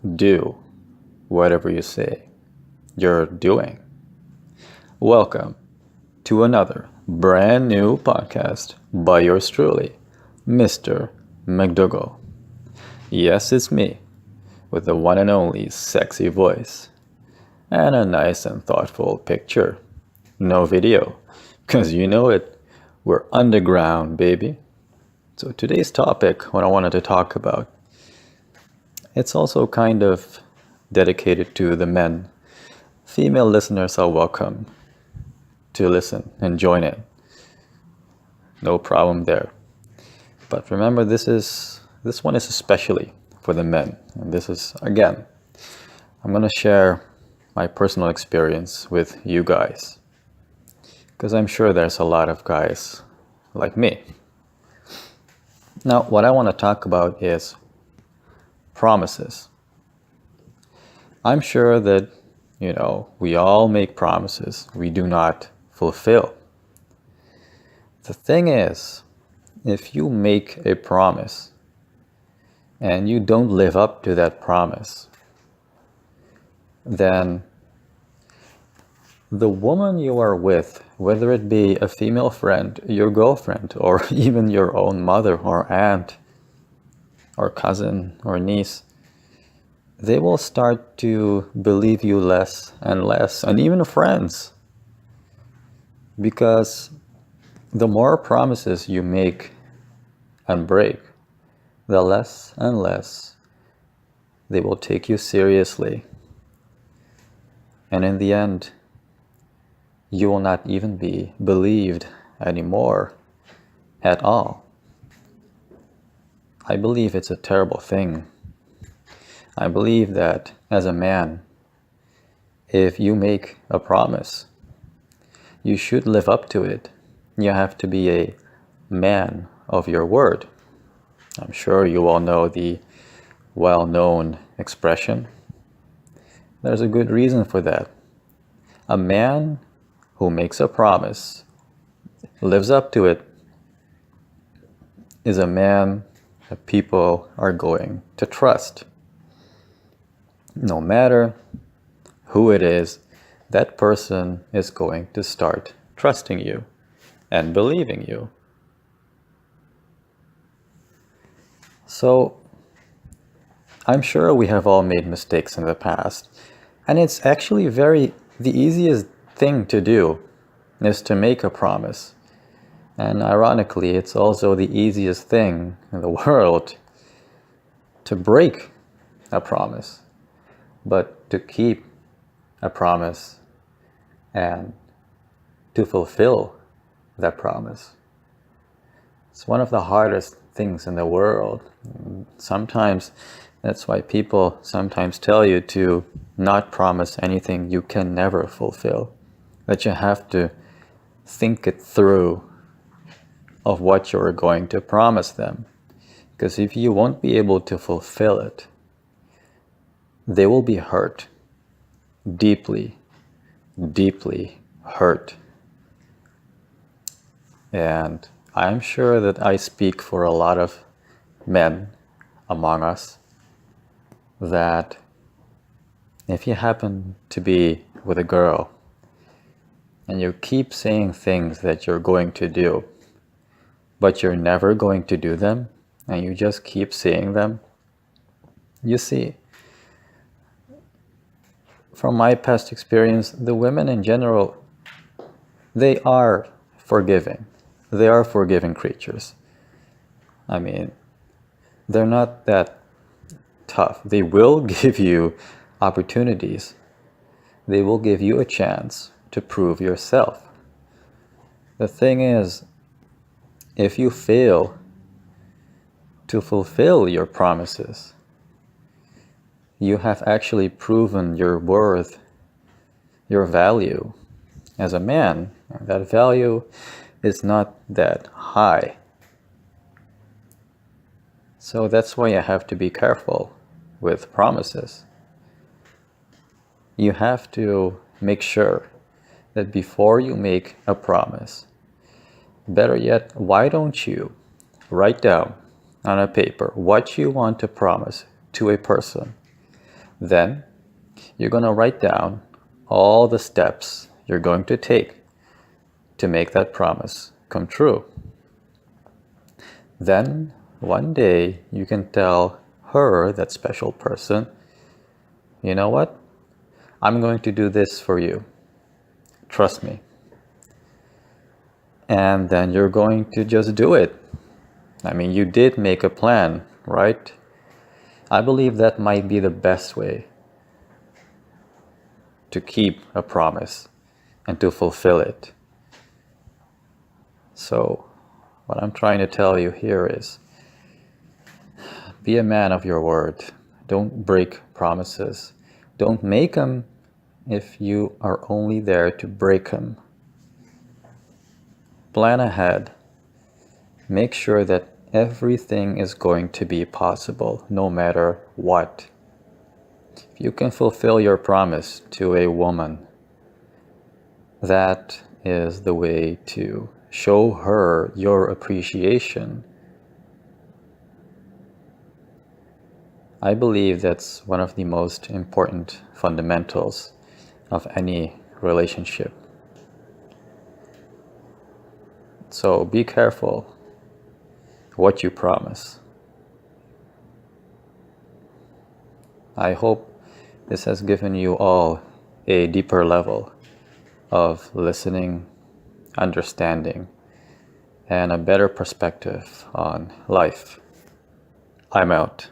do whatever you say you're doing. Welcome to another brand new podcast by yours truly, Mr. McDougall. Yes, it's me, with the one and only sexy voice and a nice and thoughtful picture. No video, because you know it, we're underground, baby. So today's topic, what I wanted to talk about, it's also kind of dedicated to the men. Female listeners are welcome to listen and join in. No problem there. But remember, this one is especially for the men. And this is, again, I'm going to share my personal experience with you guys, because I'm sure there's a lot of guys like me. Now, what I want to talk about is promises. I'm sure that, we all make promises we do not fulfill. The thing is, if you make a promise and you don't live up to that promise, then the woman you are with, whether it be a female friend, your girlfriend, or even your own mother or aunt or cousin or niece, they will start to believe you less and less, and even friends. Because the more promises you make and break, the less and less they will take you seriously. And in the end, you will not even be believed anymore at all. I believe it's a terrible thing. I believe that as a man, if you make a promise, you should live up to it. You have to be a man of your word. I'm sure you all know the well-known expression. There's a good reason for that. A man who makes a promise, lives up to it, is a man that people are going to trust. No matter who it is, that person is going to start trusting you and believing you. So, I'm sure we have all made mistakes in the past, and it's actually the easiest thing to do is to make a promise. And ironically, it's also the easiest thing in the world to break a promise. But to keep a promise and to fulfill that promise, it's one of the hardest things in the world. Sometimes that's why people sometimes tell you to not promise anything you can never fulfill, that you have to think it through of what you're going to promise them. Because if you won't be able to fulfill it, they will be hurt, deeply, deeply hurt. And I'm sure that I speak for a lot of men among us, that if you happen to be with a girl and you keep saying things that you're going to do, but you're never going to do them, and you just keep saying them, you see, from my past experience, the women in general, they are forgiving. They are forgiving creatures. I mean, they're not that tough. They will give you opportunities. They will give you a chance to prove yourself. The thing is, if you fail to fulfill your promises, you have actually proven your worth, your value as a man. That value is not that high. So that's why you have to be careful with promises. You have to make sure that before you make a promise, better yet, why don't you write down on a paper what you want to promise to a person, Then you're going to write down all the steps you're going to take to make that promise come true. Then one day you can tell her, that special person, you know what? I'm going to do this for you. Trust me. And then you're going to just do it. I mean, you did make a plan, right? I believe that might be the best way to keep a promise and to fulfill it. So, what I'm trying to tell you here is, be a man of your word. Don't break promises. Don't make them if you are only there to break them. Plan ahead. Make sure that everything is going to be possible, no matter what. If you can fulfill your promise to a woman, that is the way to show her your appreciation. I believe that's one of the most important fundamentals of any relationship. So be careful what you promise. I hope this has given you all a deeper level of listening, understanding, and a better perspective on life. I'm out.